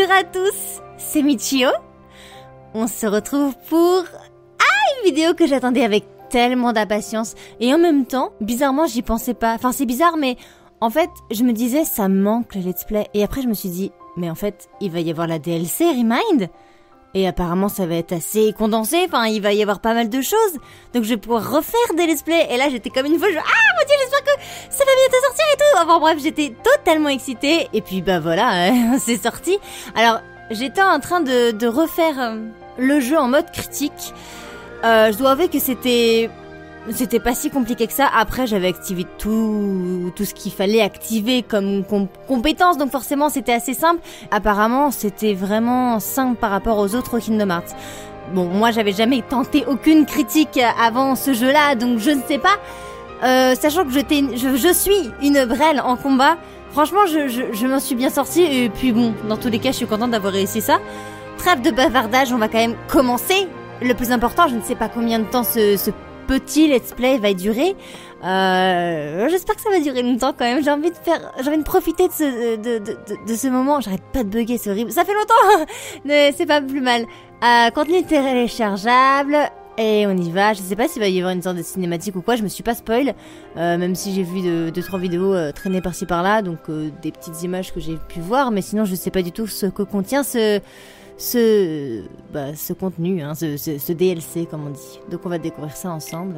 Bonjour à tous, c'est Michio. On se retrouve pour une vidéo que j'attendais avec tellement d'impatience. Et en même temps, bizarrement, j'y pensais pas. Enfin, c'est bizarre, mais en fait, je me disais, ça manque le let's play. Et après, je me suis dit, mais en fait, il va y avoir la DLC Remind. Et apparemment, ça va être assez condensé. Enfin, il va y avoir pas mal de choses. Donc, je vais pouvoir refaire des let's play. Et là, j'étais comme une fois, ah mon dieu, j'espère que ça va bientôt sortir et tout. Enfin bref, j'étais totalement excitée. Et puis, bah voilà, c'est sorti. Alors, j'étais en train de refaire le jeu en mode critique. Je dois avouer que c'était pas si compliqué que ça. Après, j'avais activé tout ce qu'il fallait activer comme compétences, donc forcément c'était assez simple. Apparemment, c'était vraiment simple par rapport aux autres Kingdom Hearts. Bon, moi j'avais jamais tenté aucune critique avant ce jeu-là, donc je ne sais pas. Sachant que je suis une brêle en combat, franchement je m'en suis bien sortie. Et puis bon, dans tous les cas, je suis contente d'avoir réussi ça. Trêve de bavardage, on va quand même commencer. Le plus important, je ne sais pas combien de temps ce petit let's play va durer. J'espère que ça va durer longtemps quand même. J'ai envie de profiter de ce moment. J'arrête pas de bugger, c'est horrible. Ça fait longtemps, mais c'est pas plus mal. Contenu téléchargeable. Et on y va. Je sais pas s'il va y avoir une sorte de cinématique ou quoi. Je me suis pas spoil. Même si j'ai vu 2-3 vidéos traîner par-ci par-là. Donc des petites images que j'ai pu voir. Mais sinon, je sais pas du tout ce que contient ce contenu, hein, ce DLC comme on dit. Donc on va découvrir ça ensemble.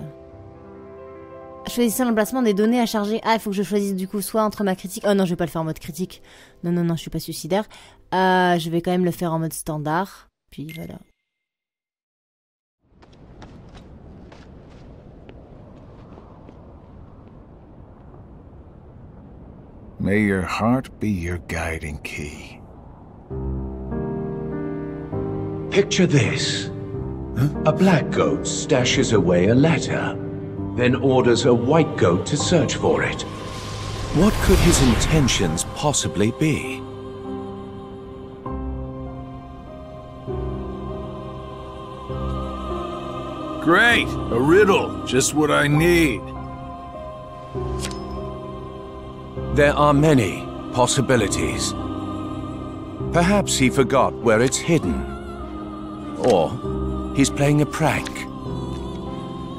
Choisissez l'emplacement des données à charger. Ah, il faut que je choisisse du coup soit entre ma critique. Oh non, je vais pas le faire en mode critique. Non, je suis pas suicidaire. Je vais quand même le faire en mode standard. Puis voilà. May your heart be your guiding key. Picture this. A black goat stashes away a letter, then orders a white goat to search for it. What could his intentions possibly be? Great! A riddle! Just what I need. There are many possibilities. Perhaps he forgot where it's hidden. Or he's playing a prank.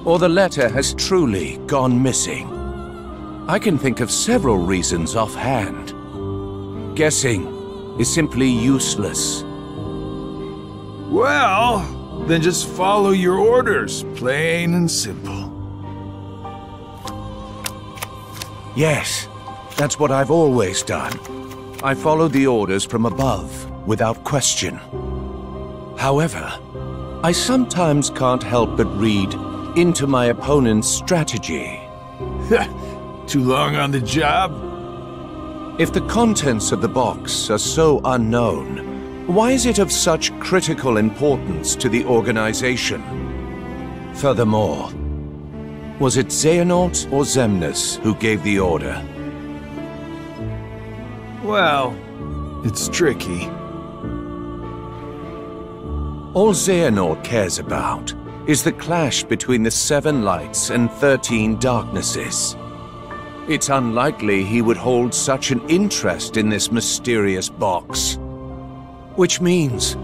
Or the letter has truly gone missing. I can think of several reasons offhand. Guessing is simply useless. Well, then just follow your orders, plain and simple. Yes, that's what I've always done. I follow the orders from above, without question. However, I sometimes can't help but read into my opponent's strategy. Too long on the job? If the contents of the box are so unknown, why is it of such critical importance to the organization? Furthermore, was it Xehanort or Xemnas who gave the order? Well, it's tricky. All Xehanort cares about is the clash between the 7 lights and 13 darknesses. It's unlikely he would hold such an interest in this mysterious box. Which means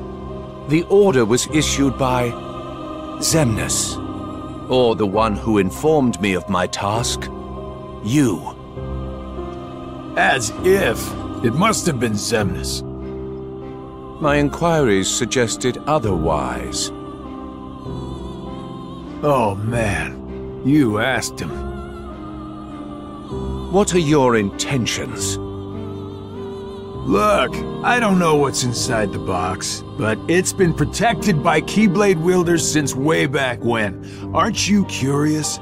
the order was issued by Xemnas, or the one who informed me of my task, you. As if. It must have been Xemnas. My inquiries suggested otherwise. Oh man, you asked him. What are your intentions? Look, I don't know what's inside the box, but it's been protected by Keyblade wielders since way back when. Aren't you curious?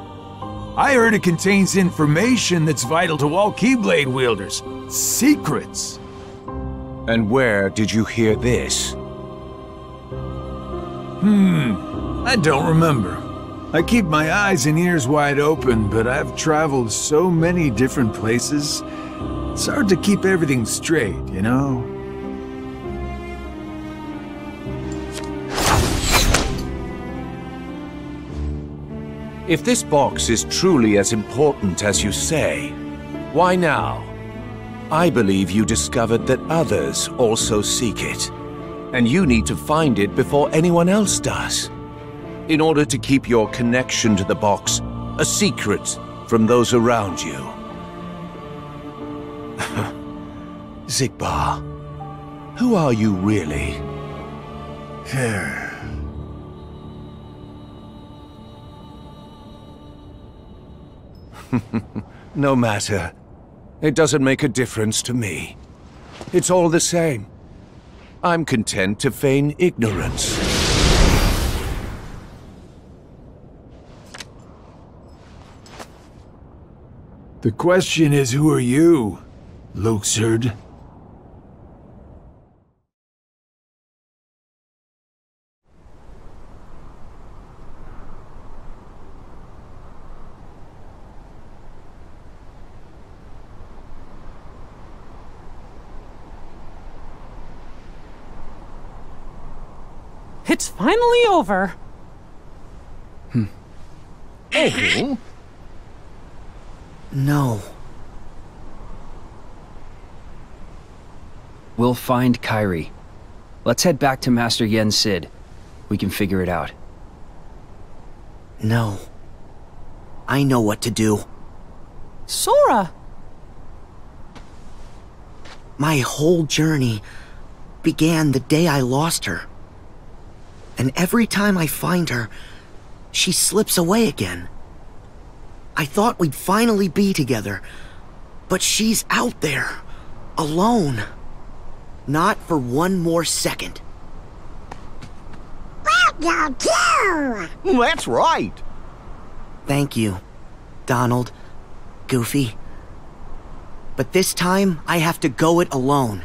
I heard it contains information that's vital to all Keyblade wielders. Secrets. And where did you hear this? I don't remember. I keep my eyes and ears wide open, but I've traveled so many different places. It's hard to keep everything straight, you know? If this box is truly as important as you say, why now? I believe you discovered that others also seek it. And you need to find it before anyone else does. In order to keep your connection to the box a secret from those around you. Xigbar, who are you really? No matter. It doesn't make a difference to me. It's all the same. I'm content to feign ignorance. The question is, who are you, Luxord? It's finally over. Oh? No. We'll find Kairi. Let's head back to Master Yen Sid. We can figure it out. No. I know what to do. Sora! My whole journey began the day I lost her. And every time I find her, she slips away again. I thought we'd finally be together, but she's out there, alone. Not for one more second. That's right. Thank you, Donald, Goofy. But this time, I have to go it alone.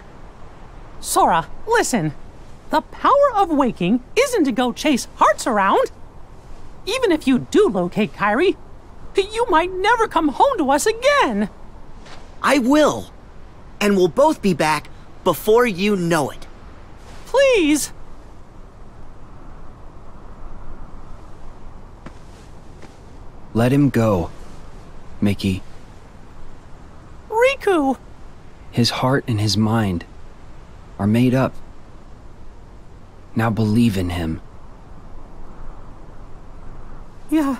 Sora, listen. The power of waking isn't to go chase hearts around. Even if you do locate Kairi, you might never come home to us again. I will. And we'll both be back before you know it. Please. Let him go, Mickey. Riku! His heart and his mind are made up. Now believe in him. Yeah.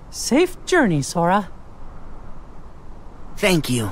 Safe journey, Sora. Thank you.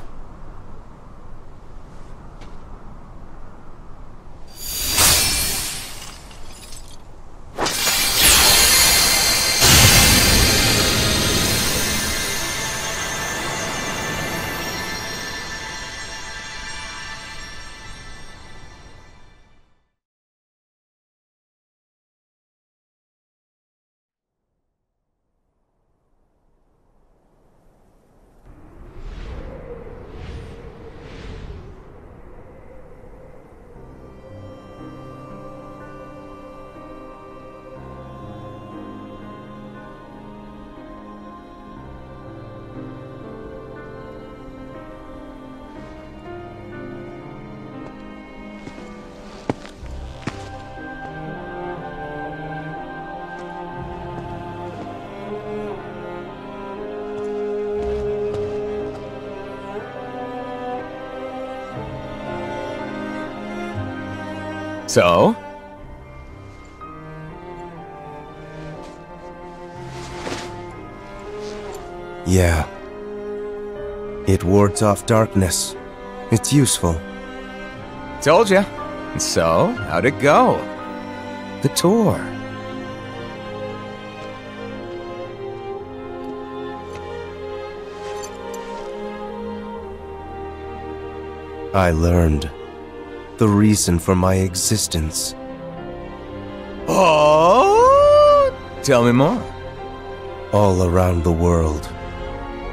So? Yeah. It wards off darkness. It's useful. Told ya. So, how'd it go? The tour. I learned the reason for my existence. Oh! Tell me more. All around the world,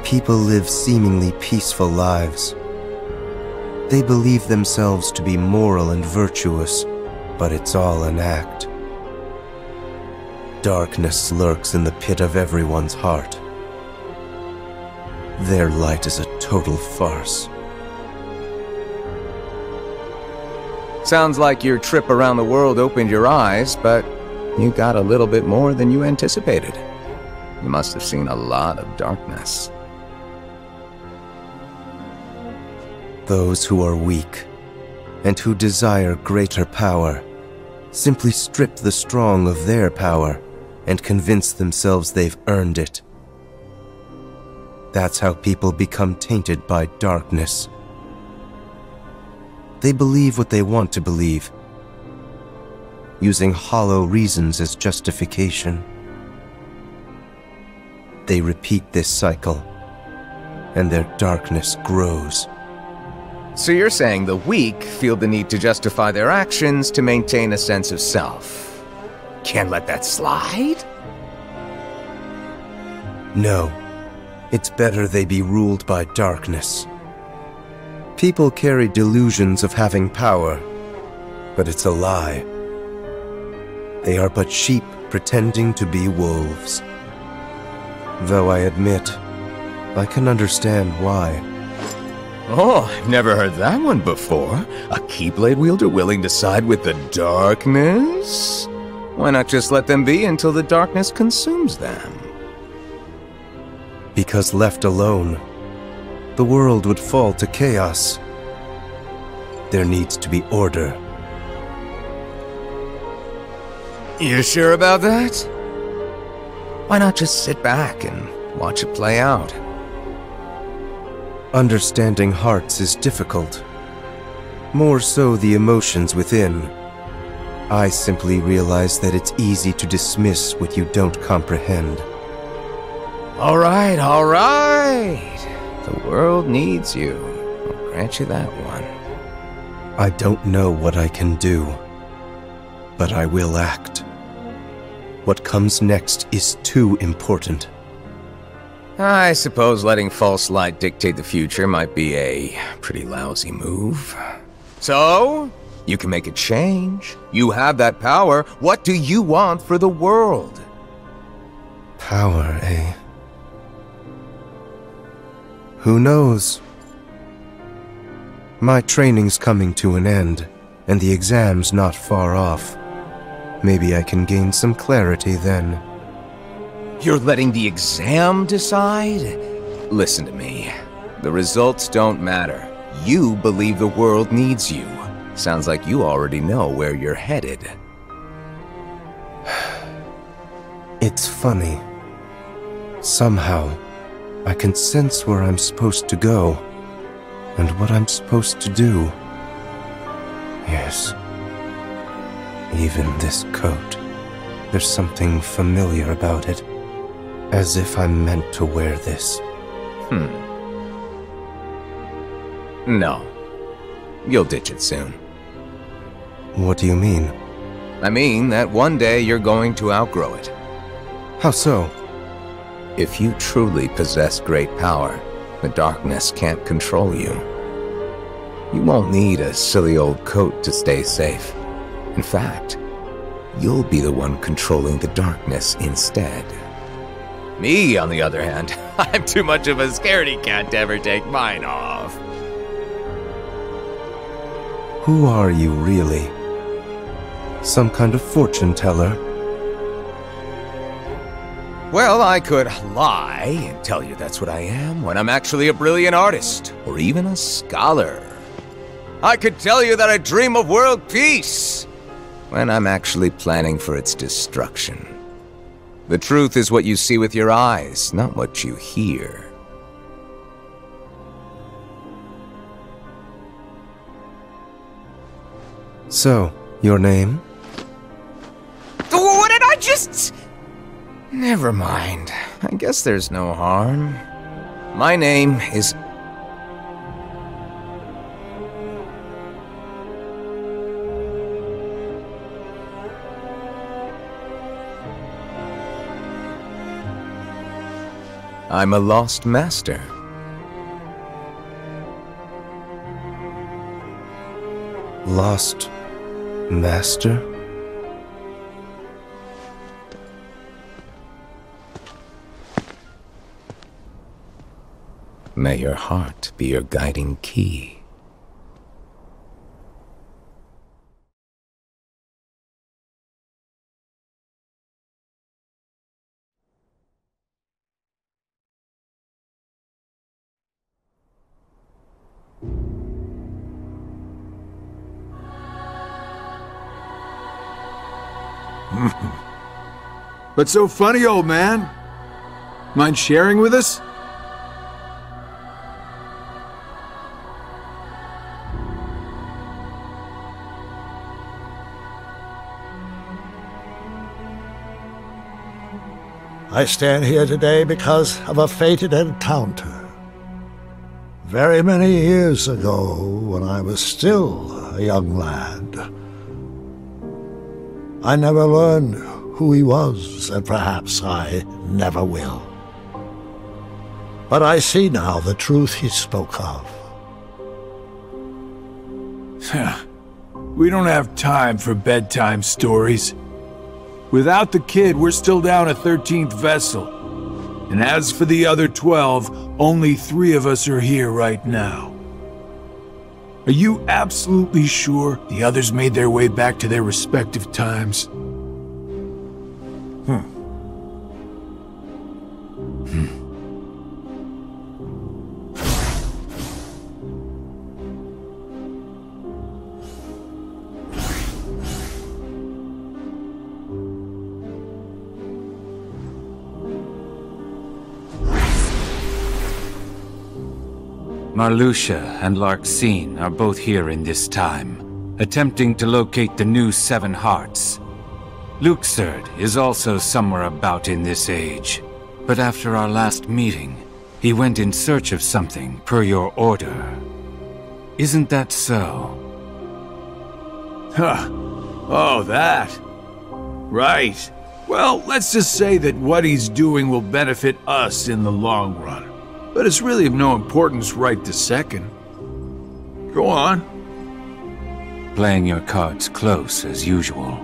people live seemingly peaceful lives. They believe themselves to be moral and virtuous, but it's all an act. Darkness lurks in the pit of everyone's heart. Their light is a total farce. Sounds like your trip around the world opened your eyes, but you got a little bit more than you anticipated. You must have seen a lot of darkness. Those who are weak and who desire greater power simply strip the strong of their power and convince themselves they've earned it. That's how people become tainted by darkness. They believe what they want to believe, using hollow reasons as justification. They repeat this cycle, and their darkness grows. So you're saying the weak feel the need to justify their actions to maintain a sense of self. Can't let that slide? No. It's better they be ruled by darkness. People carry delusions of having power, but it's a lie. They are but sheep pretending to be wolves. Though I admit, I can understand why. Oh, I've never heard that one before. A Keyblade wielder willing to side with the darkness? Why not just let them be until the darkness consumes them? Because left alone, the world would fall to chaos. There needs to be order. You sure about that? Why not just sit back and watch it play out? Understanding hearts is difficult. More so the emotions within. I simply realize that it's easy to dismiss what you don't comprehend. All right, all right. The world needs you. I'll grant you that one. I don't know what I can do, but I will act. What comes next is too important. I suppose letting false light dictate the future might be a pretty lousy move. So, you can make a change. You have that power. What do you want for the world? Power, eh? Who knows? My training's coming to an end, and the exam's not far off. Maybe I can gain some clarity then. You're letting the exam decide? Listen to me. The results don't matter. You believe the world needs you. Sounds like you already know where you're headed. It's funny. Somehow, I can sense where I'm supposed to go, and what I'm supposed to do. Yes. Even this coat. There's something familiar about it. As if I'm meant to wear this. No. You'll ditch it soon. What do you mean? I mean that one day you're going to outgrow it. How so? If you truly possess great power, the darkness can't control you. You won't need a silly old coat to stay safe. In fact, you'll be the one controlling the darkness instead. Me, on the other hand, I'm too much of a scaredy cat to ever take mine off. Who are you, really? Some kind of fortune teller? Well, I could lie and tell you that's what I am when I'm actually a brilliant artist, or even a scholar. I could tell you that I dream of world peace when I'm actually planning for its destruction. The truth is what you see with your eyes, not what you hear. So, your name? What did I just... Never mind. I guess there's no harm. My name is... I'm a lost master. Lost master? May your heart be your guiding key. What's so funny, old man? Mind sharing with us? I stand here today because of a fated encounter. Very many years ago, when I was still a young lad. I never learned who he was, and perhaps I never will. But I see now the truth he spoke of. We don't have time for bedtime stories. Without the kid, we're still down a 13th vessel. And as for the other 12, only 3 of us are here right now. Are you absolutely sure the others made their way back to their respective times? Marluxia and Larxene are both here in this time, attempting to locate the new 7 hearts. Luxord is also somewhere about in this age, but after our last meeting, he went in search of something per your order. Isn't that so? Huh. Oh, that. Right. Well, let's just say that what he's doing will benefit us in the long run. But it's really of no importance right this second. Go on. Playing your cards close as usual.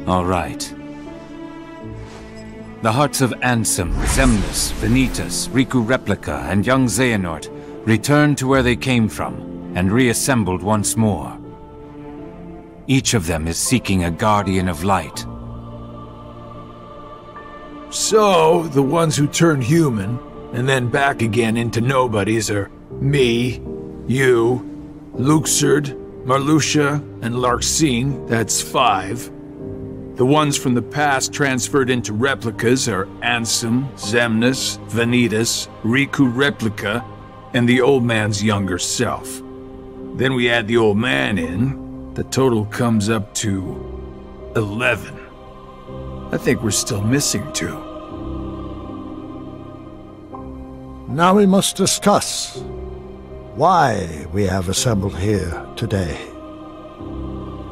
All right. The hearts of Ansem, Xemnas, Vanitas, Riku Replica, and young Xehanort returned to where they came from and reassembled once more. Each of them is seeking a guardian of light. So, the ones who turned human, and then back again into nobodies are me, you, Luxord, Marluxia, and Larxene, that's 5. The ones from the past transferred into replicas are Ansem, Xemnas, Vanitas, Riku Replica, and the old man's younger self. Then we add the old man in. The total comes up to 11. I think we're still missing 2. Now we must discuss why we have assembled here today.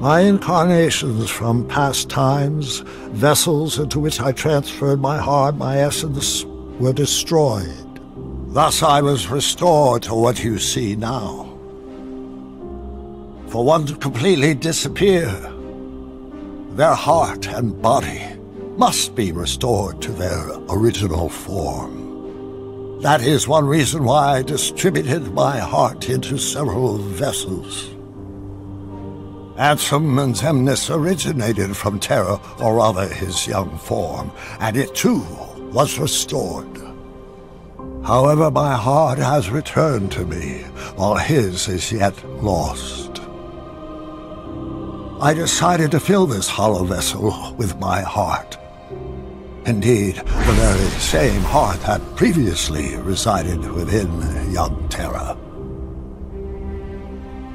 My incarnations from past times, vessels into which I transferred my heart, my essence, were destroyed. Thus I was restored to what you see now. For one to completely disappear, their heart and body must be restored to their original form. That is one reason why I distributed my heart into several vessels. Ansem and Xemnas originated from Terra, or rather his young form, and it too was restored. However, my heart has returned to me, while his is yet lost. I decided to fill this hollow vessel with my heart. Indeed, the very same heart that previously resided within young Terra.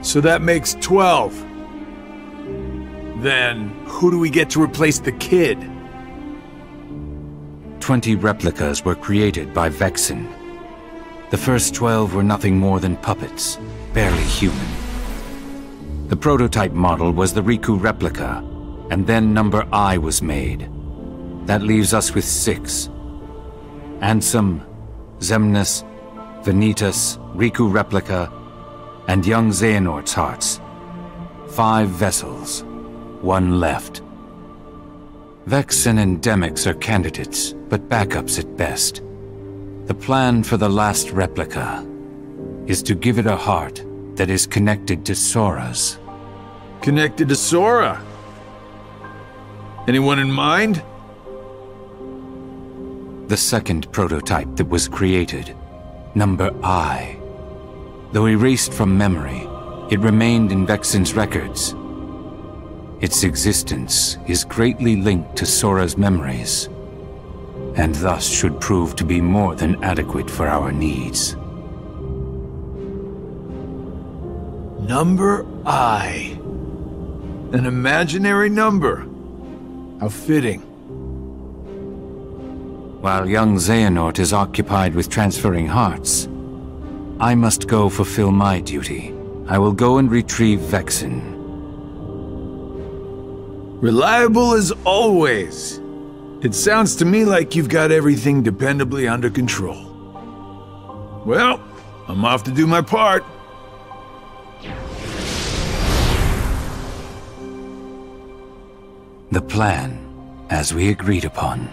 So that makes 12. Then, who do we get to replace the kid? 20 replicas were created by Vexen. The first 12 were nothing more than puppets, barely human. The prototype model was the Riku Replica, and then number I was made. That leaves us with 6. Ansem, Xemnas, Vanitas, Riku Replica, and young Xehanort's hearts. 5 vessels, 1 left. Vexen and Demyx are candidates, but backups at best. The plan for the last replica is to give it a heart that is connected to Sora's. Connected to Sora? Anyone in mind? The second prototype that was created, number I, Though erased from memory, it remained in Vexen's records. Its existence is greatly linked to Sora's memories, and thus should prove to be more than adequate for our needs. Number I. An imaginary number. How fitting. While young Xehanort is occupied with transferring hearts, I must go fulfill my duty. I will go and retrieve Vexen. Reliable as always. It sounds to me like you've got everything dependably under control. Well, I'm off to do my part. The plan, as we agreed upon.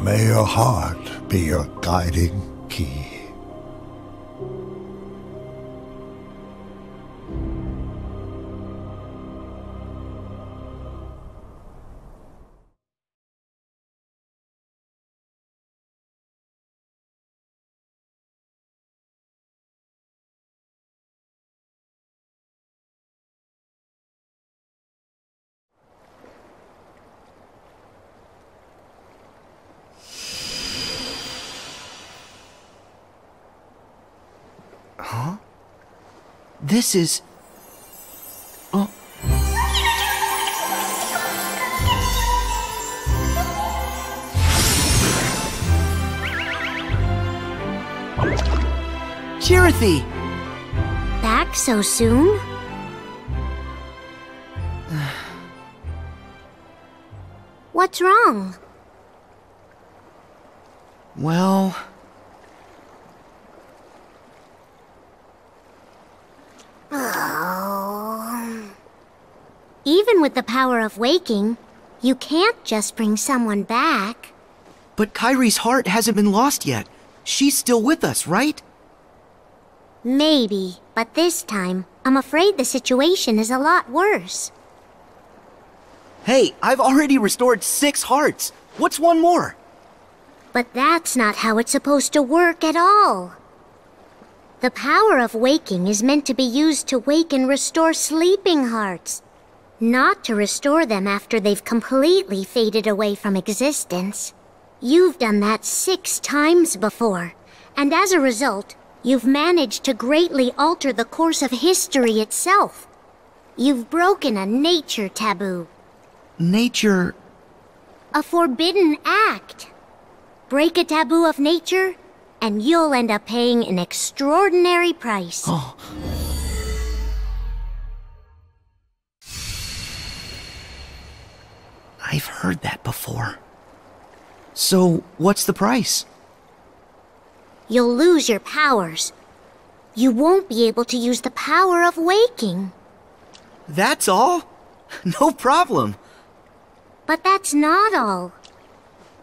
May your heart be your guiding key. Huh? This is... Oh. Chirithy! Back so soon? What's wrong? Well... Oh. Even with the power of waking, you can't just bring someone back. But Kairi's heart hasn't been lost yet. She's still with us, right? Maybe, but this time, I'm afraid the situation is a lot worse. Hey, I've already restored 6 hearts. What's one more? But that's not how it's supposed to work at all. The power of waking is meant to be used to wake and restore sleeping hearts, not to restore them after they've completely faded away from existence. You've done that 6 times before, and as a result, you've managed to greatly alter the course of history itself. You've broken a nature taboo. Nature? A forbidden act. Break a taboo of nature, and you'll end up paying an extraordinary price. Oh. I've heard that before. So, what's the price? You'll lose your powers. You won't be able to use the power of waking. That's all? No problem. But that's not all.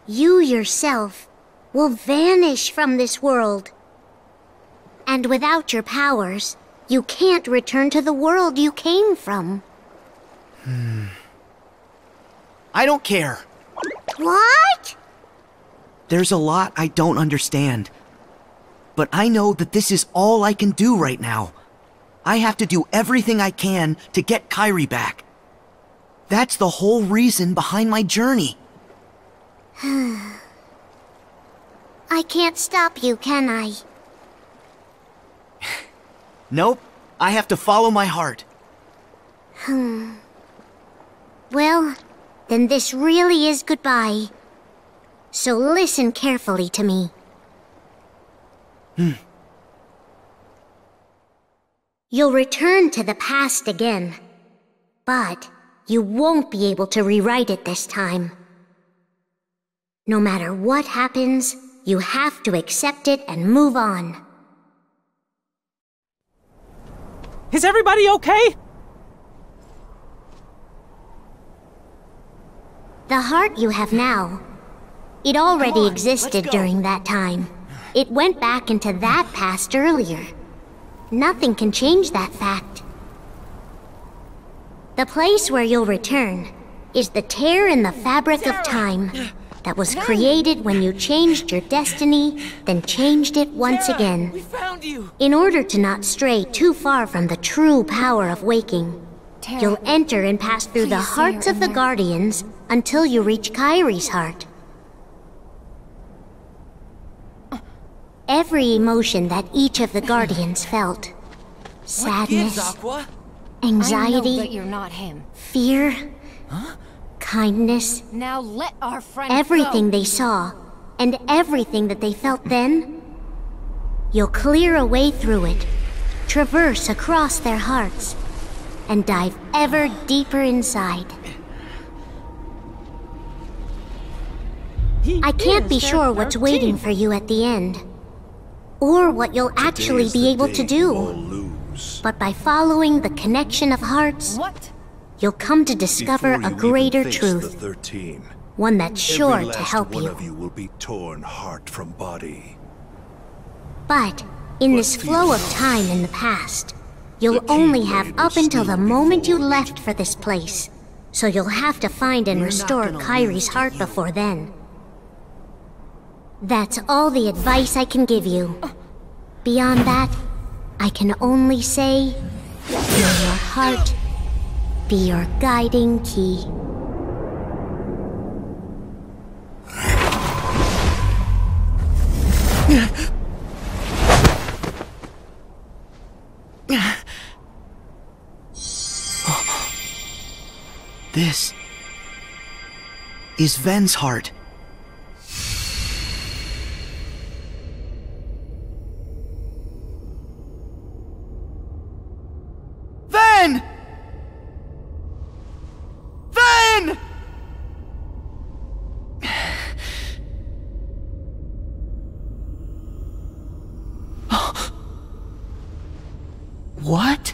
You yourself will vanish from this world. And without your powers, you can't return to the world you came from. I don't care. What? There's a lot I don't understand. But I know that this is all I can do right now. I have to do everything I can to get Kairi back. That's the whole reason behind my journey. I can't stop you, can I? Nope. I have to follow my heart. Well, then this really is goodbye. So listen carefully to me. You'll return to the past again, but you won't be able to rewrite it this time. No matter what happens, you have to accept it and move on. Is everybody okay? The heart you have now, it already existed during that time. It went back into that past earlier. nothing can change that fact. The place where you'll return is the tear in the fabric of time that was created when you changed your destiny, then changed it once again. We found you! In order to not stray too far from the true power of waking, you'll enter and pass through the hearts of the Guardians until you reach Kairi's heart. Every emotion that each of the Guardians felt, sadness, anxiety, but you're not him. fear, kindness, Now let our friend everything go. they saw, and everything that they felt then, you'll clear a way through it, traverse across their hearts, and dive ever deeper inside. I can't be sure what's waiting for you at the end, or what you'll actually be able to do. But by following the connection of hearts, you'll come to discover a greater truth. One that's sure to help you. Every last one of you will be torn heart from body. But in this flow of time in the past, you'll only have up until the moment you left for this place. So you'll have to find and restore Kairi's heart before then. That's all the advice I can give you. Beyond that, I can only say, may your heart be your guiding key. This is Ven's heart. Ven! Ven! What?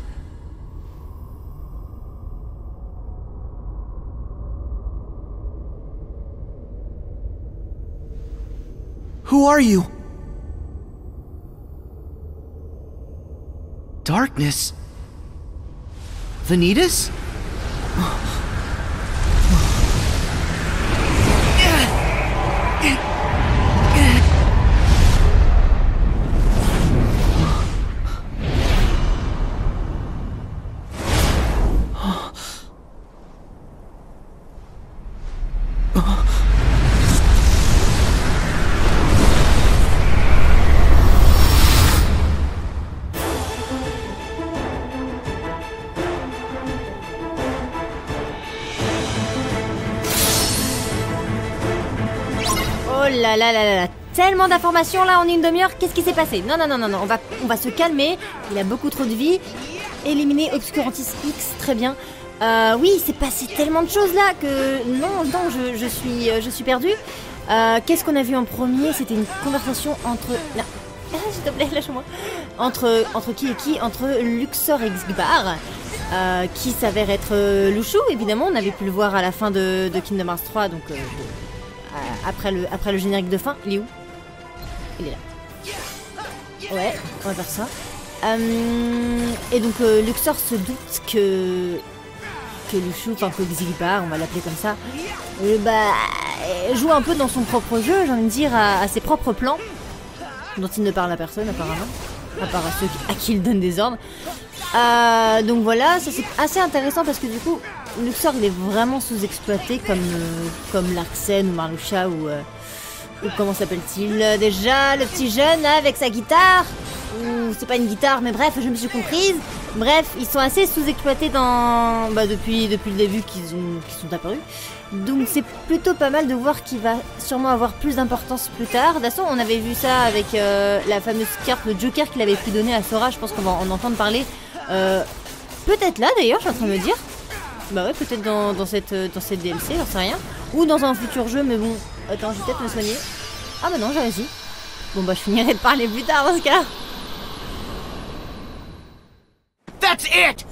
Who are you? Darkness? Vanitas? Oh là là là là, tellement d'informations là en une demi-heure, qu'est-ce qui s'est passé? Non, non, non, non, non, on va se calmer, il a beaucoup trop de vie. Éliminer Obscurantis X, très bien. Oui, il s'est passé tellement de choses là que... Non, je suis perdue. Qu'est-ce qu'on a vu en premier? C'était une conversation entre... Là. Ah, s'il te plaît, lâche-moi. Entre qui et qui? Entre Luxor et Xigbar, qui s'avère être Lushu, évidemment. On avait pu le voir à la fin de Kingdom Hearts 3, donc... après le générique de fin. Il est où? Il est là. Ouais, on va faire ça. Et donc Luxor se doute que Lushu, enfin que Xigbar, on va l'appeler comme ça, joue un peu dans son propre jeu, j'ai envie de dire, à ses propres plans, dont il ne parle à personne apparemment, à part à ceux à qui il donne des ordres. Donc voilà, ça c'est assez intéressant parce que du coup, Luxor il est vraiment sous-exploité comme Larxen ou Marluxia ou comment s'appelle-t-il déjà, le petit jeune là, avec sa guitare, ou c'est pas une guitare mais bref, je me suis comprise. Bref, ils sont assez sous-exploités depuis le début qu'ils sont apparus. Donc c'est plutôt pas mal de voir qu'il va sûrement avoir plus d'importance plus tard. De toute façon, on avait vu ça avec la fameuse carte de Joker qu'il avait pu donner à Sora, je pense qu'on va en entendre parler. Peut-être là d'ailleurs, je suis en train de me dire. Bah ouais, peut-être dans cette DLC, j'en sais rien. Ou dans un futur jeu, mais bon, attends, je vais peut-être me soigner. Ah bah non, j'ai réussi. Bon bah je finirai de parler plus tard dans ce cas-là. That's it!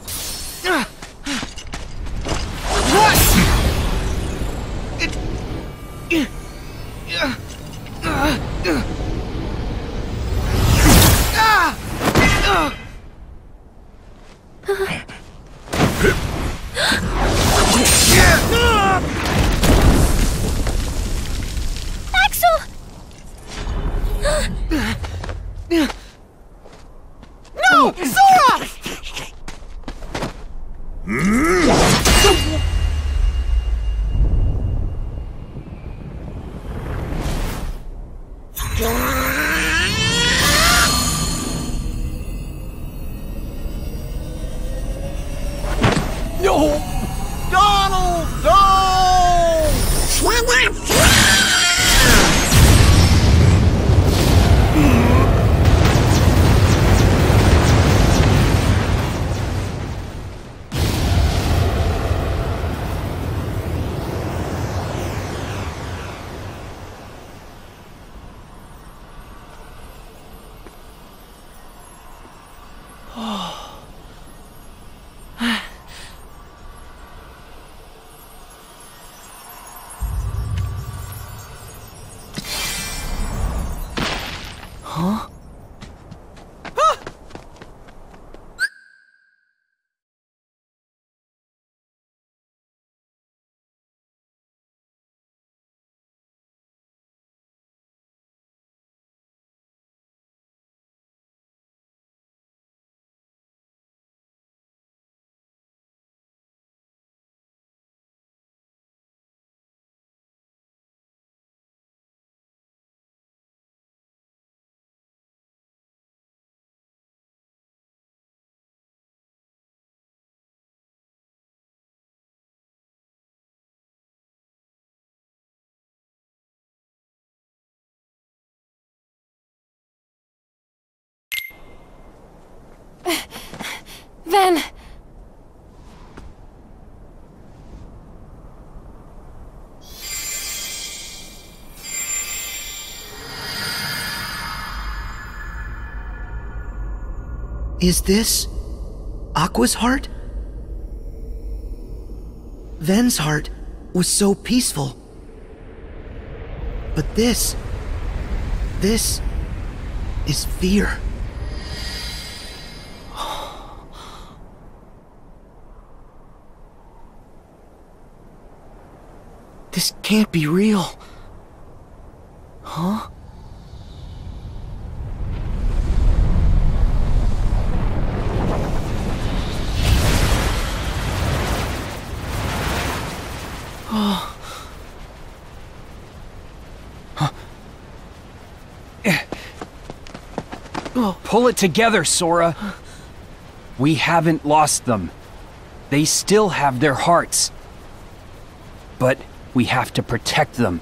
No! Sora! No! Donald, no! Huh? Ven! Is this Aqua's heart? Ven's heart was so peaceful. But this is fear. This can't be real. Huh? Pull it together, Sora. We haven't lost them. They still have their hearts. But we have to protect them.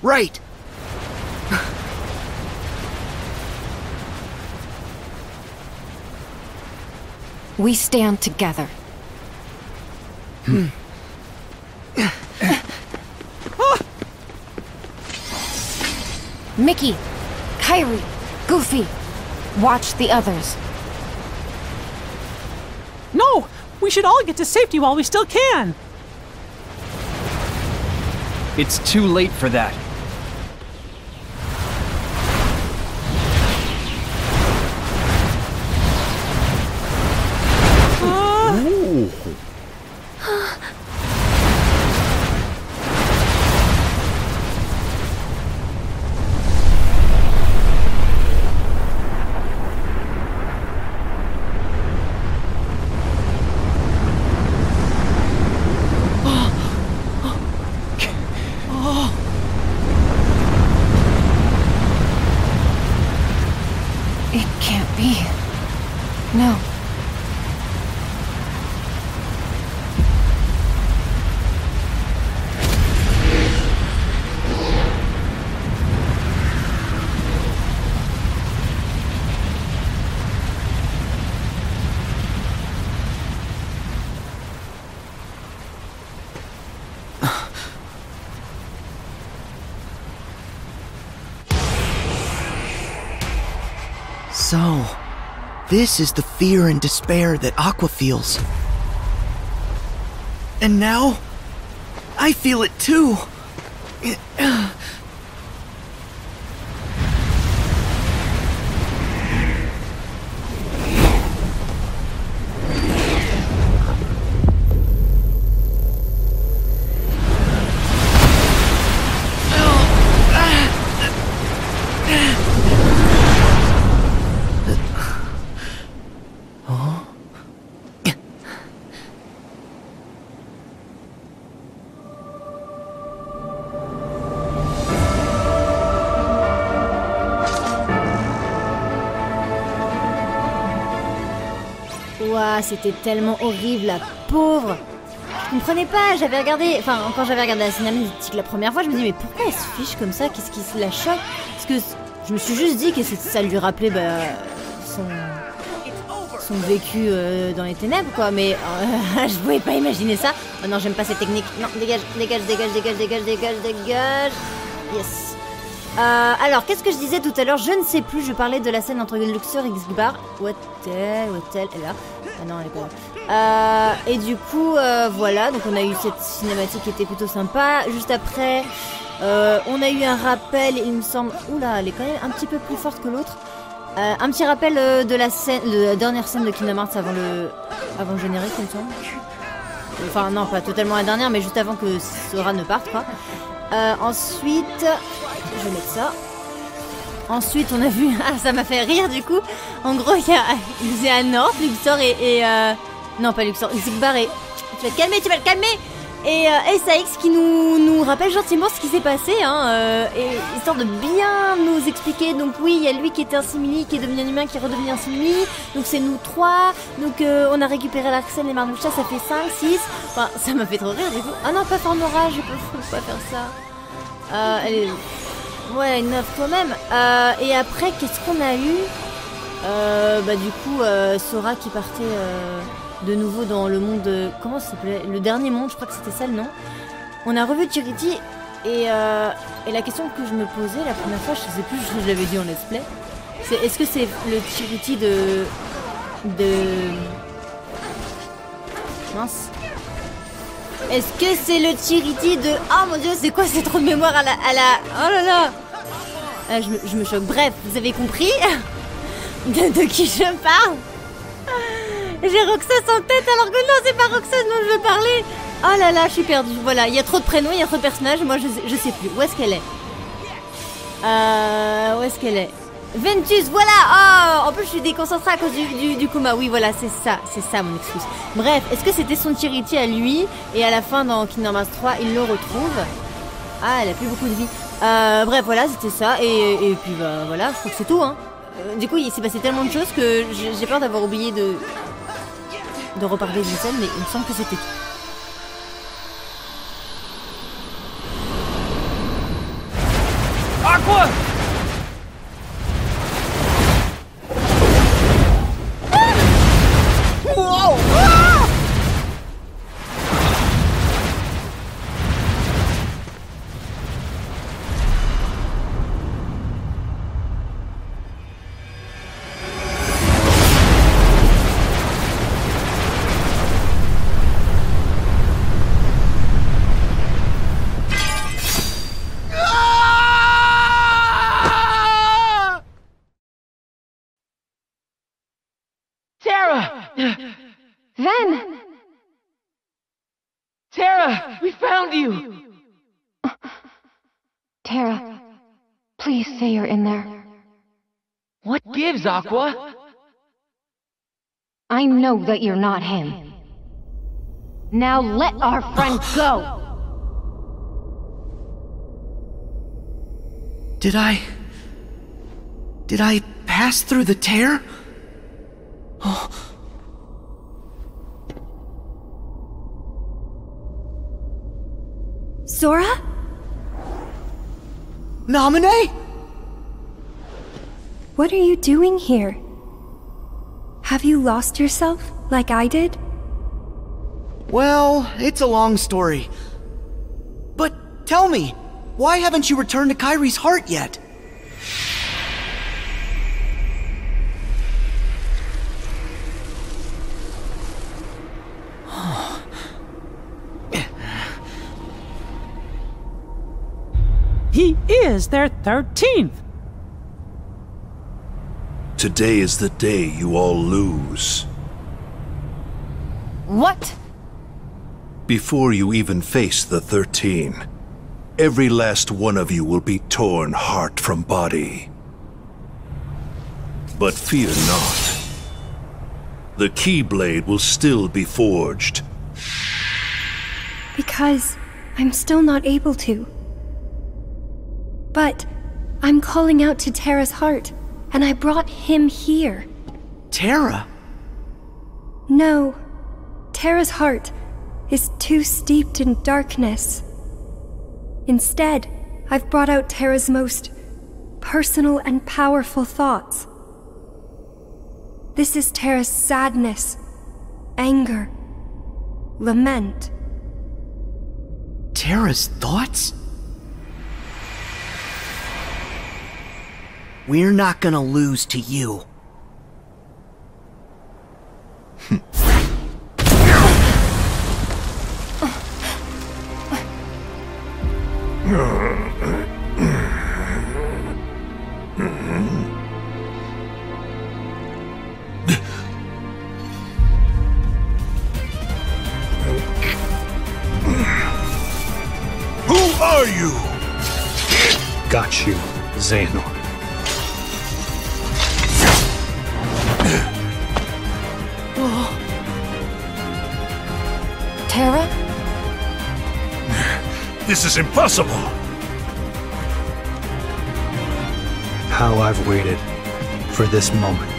Right. We stand together. Mickey, Kairi, Goofy, watch the others. No! We should all get to safety while we still can! It's too late for that. It can't be. No. So, this is the fear and despair that Aqua feels. And now, I feel it too. Ouah, c'était tellement horrible, la pauvre. Je comprenais pas, j'avais regardé... Enfin, quand j'avais regardé la cinématique la première fois, je me dis mais pourquoi elle se fiche comme ça? Qu'est-ce qui la choque? Parce que je me suis juste dit que ça lui rappelait son vécu dans les ténèbres, quoi. Mais je pouvais pas imaginer ça. Oh non, j'aime pas cette technique. Non, dégage, dégage, dégage, dégage, dégage, dégage, dégage. Yes. Alors, qu'est-ce que je disais tout à l'heure? Je ne sais plus, je parlais de la scène entre Luxor et Xigbar. Où est-elle? Elle est là. Ah non, elle est pas là. Et du coup, voilà, donc on a eu cette cinématique qui était plutôt sympa. Juste après, on a eu un rappel, il me semble... Oula, elle est quand même un petit peu plus forte que l'autre. Un petit rappel de la scène, de la dernière scène de Kingdom Hearts avant le générique, il me semble. Enfin, non, pas totalement la dernière, mais juste avant que Sora ne parte, quoi. Ensuite, je vais mettre ça. Ensuite, on a vu... Ah, ça m'a fait rire, du coup. En gros, il y a Xehanort, Luxor et non, pas Luxor, Xigbar et... Tu vas te calmer, tu vas te calmer. Et Saïx qui nous rappelle gentiment ce qui s'est passé, hein, et histoire de bien nous expliquer. Donc oui, il y a lui qui était un simili, qui est devenu un humain, qui est redevenu un simili. Donc c'est nous trois. Donc on a récupéré l'Arxène et Marluxia, ça fait 5, 6. Enfin, ça m'a fait trop rire du coup. Ah non, pas Fornora, je peux pas faire ça. Elle est... Ouais, 9 toi-même. Et après, qu'est-ce qu'on a eu? Bah du coup, Sora qui partait... de nouveau dans le monde... comment ça s'appelait? Le dernier monde, je crois que c'était ça le nom. On a revu Charity et la question que je me posais la première fois, je sais plus, je l'avais dit en let's play, c'est est-ce que c'est le Charity de... Mince. Est-ce que c'est le Charity de... Oh mon dieu, c'est quoi ces trous de mémoire à la... Oh là là. Je me choque. Bref, vous avez compris de qui je parle. J'ai Roxas en tête alors que non, c'est pas Roxas dont je veux parler. Oh là là, je suis perdue. Voilà, il y a trop de prénoms, il y a trop de personnages. Moi, je sais plus. Où est-ce qu'elle est? Où est-ce qu'elle est? Ventus, voilà. Oh, en plus, je suis déconcentrée à cause du coma. Oui, voilà, c'est ça mon excuse. Bref, est-ce que c'était son Charity à lui? Et à la fin, dans Kingdom Hearts 3, il le retrouve. Ah, elle a plus beaucoup de vie. Bref, voilà, c'était ça. Et puis, bah, voilà, je crois que c'est tout, hein. Du coup, il s'est passé tellement de choses que j'ai peur d'avoir oublié de reparler d'une scène, mais il me semble que c'était tout. Aqua! Whoa! Ah! Ven! Terra, we found you! Terra, please say you're in there. What gives, Aqua? I know that you're not him. Now let our friend go! Did I pass through the tear? Oh. Sora? Naminé? What are you doing here? Have you lost yourself, like I did? Well, it's a long story. But tell me, why haven't you returned to Kairi's heart yet? He is their 13th! Today is the day you all lose. What? Before you even face the 13, every last one of you will be torn heart from body. But fear not. The Keyblade will still be forged. Because I'm still not able to. But I'm calling out to Terra's heart, and I brought him here. Terra? No. Terra's heart is too steeped in darkness. Instead, I've brought out Terra's most personal and powerful thoughts. This is Terra's sadness, anger, lament. Terra's thoughts? We're not gonna lose to you. Who are you? Got you, Xehanort. Terra? This is impossible. How I've waited for this moment.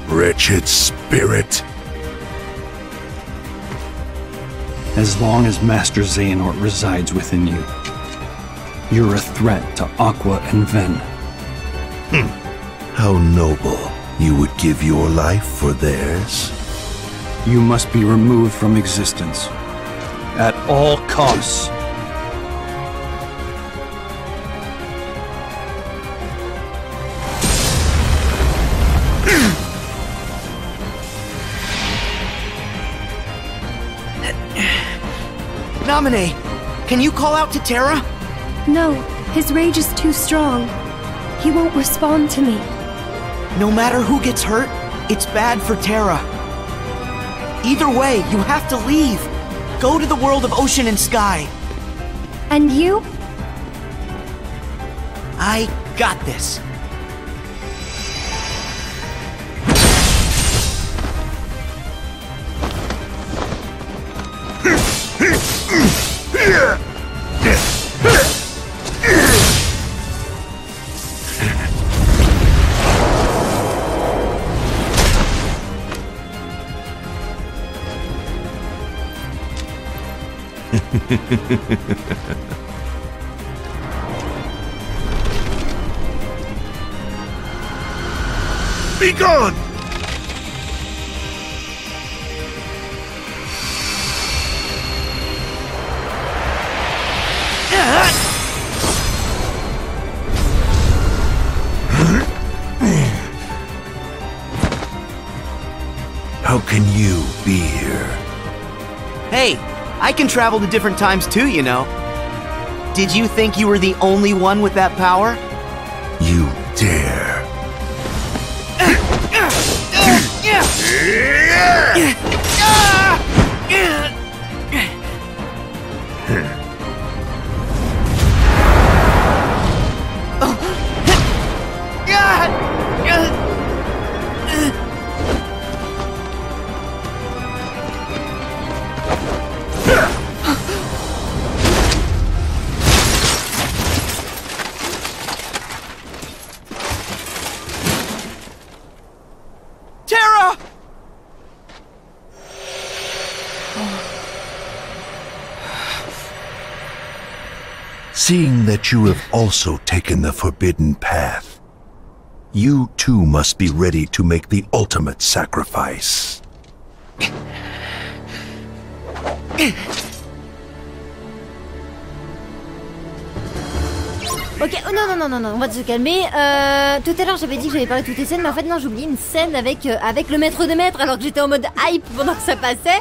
Wretched spirit. As long as Master Xehanort resides within you, you're a threat to Aqua and Ven. How noble. You would give your life for theirs? You must be removed from existence. At all costs. Naminé, can you call out to Terra? No, his rage is too strong. He won't respond to me. No matter who gets hurt, it's bad for Terra. Either way, you have to leave. Go to the world of ocean and sky. And you? I got this. Be gone! How can you be here? Hey, I can travel to different times too, you know. Did you think you were the only one with that power? You dare. Seeing that you have also taken the forbidden path, you too must be ready to make the ultimate sacrifice. Ok, oh non, on va se calmer. Tout à l'heure j'avais dit que j'avais parlé de toutes les scènes, mais en fait non, j'ai oublié une scène avec le maître de maître alors que j'étais en mode hype pendant que ça passait.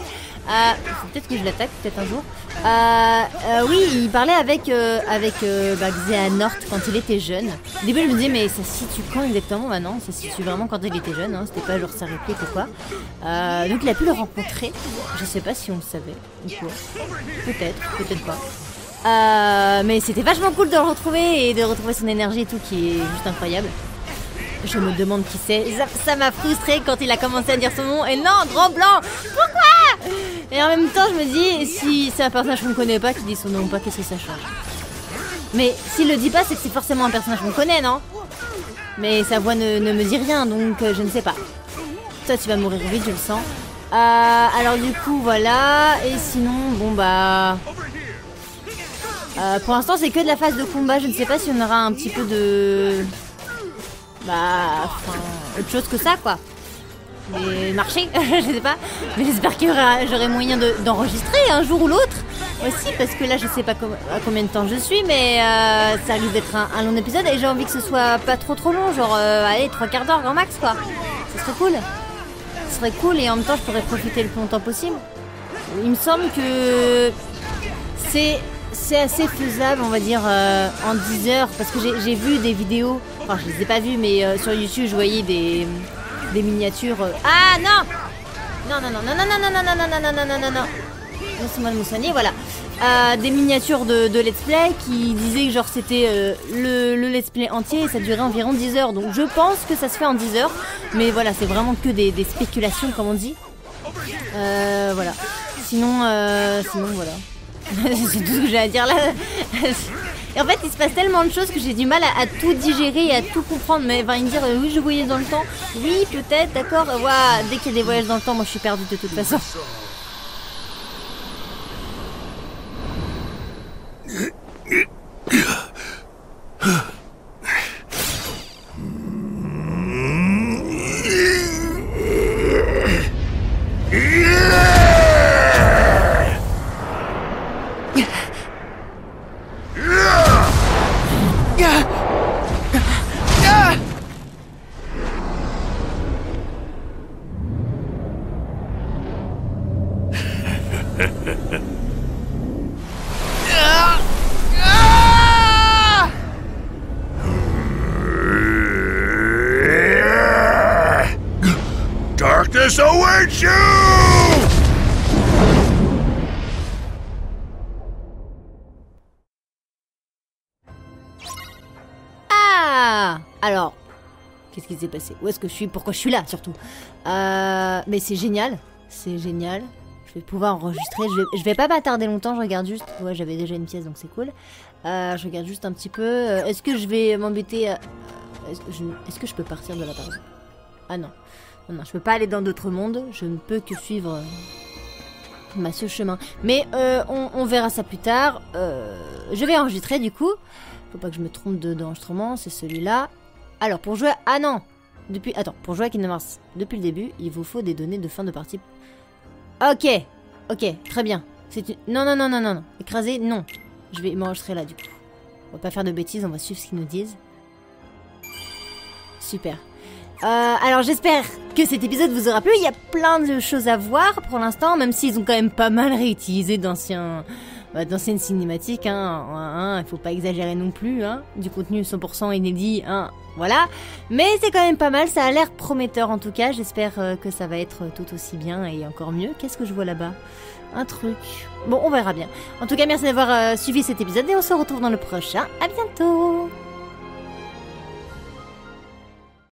Peut-être que je l'attaque, peut-être un jour. Oui, il parlait avec Xehanort quand il était jeune. Au début je me disais mais ça se situe quand exactement? Bah non, ça se situe vraiment quand il était jeune, hein. C'était pas genre sa réplique ou quoi. Donc il a pu le rencontrer. Je sais pas si on le savait ou quoi. Peut-être pas. Mais c'était vachement cool de le retrouver et de retrouver son énergie et tout qui est juste incroyable. Je me demande qui c'est. Ça m'a frustré quand il a commencé à dire son nom. Et non, Grand Blanc, pourquoi? Et en même temps, je me dis, si c'est un personnage qu'on ne connaît pas qui dit son nom ou pas, qu'est-ce que ça change? Mais s'il le dit pas, c'est que c'est forcément un personnage qu'on connaît, non? Mais sa voix ne me dit rien, donc je ne sais pas. Toi, tu vas mourir vite, je le sens. Alors du coup, voilà. Et sinon, bon bah... pour l'instant, c'est que de la phase de combat. Je ne sais pas si on aura un petit peu de... autre chose que ça, quoi. Mais marcher, je sais pas. Mais j'espère que j'aurai moyen d'enregistrer un jour ou l'autre aussi, parce que là, je sais pas à combien de temps je suis, mais ça risque d'être un long épisode et j'ai envie que ce soit pas trop long, genre, allez, 3/4 d'heure grand max, quoi. Ce serait cool. Ce serait cool et en même temps, je pourrais profiter le plus longtemps possible. Il me semble que c'est assez faisable, on va dire, en 10 heures, parce que j'ai vu des vidéos, enfin je les ai pas vues, mais sur YouTube je voyais des miniatures. Ah non, laissez-moi me soigner, voilà. Des miniatures de let's play qui disaient que genre c'était le let's play entier et ça durait environ 10 heures, donc je pense que ça se fait en 10 heures, mais voilà, c'est vraiment que des spéculations comme on dit. Voilà. Sinon voilà. C'est tout ce que j'ai à dire là. Et en fait, il se passe tellement de choses que j'ai du mal à tout digérer et à tout comprendre. Mais enfin, me dire oui, je voyage dans le temps. Oui, peut-être, d'accord. Ouais, dès qu'il y a des voyages dans le temps, moi je suis perdue de toute façon. Darkness awaits you! Ah! Alors, qu'est-ce qui s'est passé? Où est-ce que je suis? Pourquoi je suis là, surtout? Mais c'est génial. C'est génial. Je vais pouvoir enregistrer. Je vais pas m'attarder longtemps, je regarde juste... Ouais, j'avais déjà une pièce, donc c'est cool. Je regarde juste un petit peu. Est-ce que je vais m'embêter à... Est-ce que je peux partir de là, par exemple? Ah non. Non, je peux pas aller dans d'autres mondes. Je ne peux que suivre ce chemin. Mais on verra ça plus tard. Je vais enregistrer, du coup. Faut pas que je me trompe d'enregistrement. C'est celui-là. Alors, pour jouer... Ah non! Attends, pour jouer à Kingdom Hearts depuis le début, il vous faut des données de fin de partie. Ok, très bien. Non. Écraser, non. Je vais m'enregistrer là, du coup. On va pas faire de bêtises, on va suivre ce qu'ils nous disent. Super. Alors j'espère que cet épisode vous aura plu. Il y a plein de choses à voir pour l'instant, même s'ils ont quand même pas mal réutilisé d'anciennes cinématiques. Il faut pas exagérer non plus. Du contenu 100% inédit. Voilà. Mais c'est quand même pas mal. Ça a l'air prometteur en tout cas. J'espère que ça va être tout aussi bien et encore mieux. Qu'est-ce que je vois là-bas? Un truc. Bon, on verra bien. En tout cas, merci d'avoir suivi cet épisode et on se retrouve dans le prochain. À bientôt!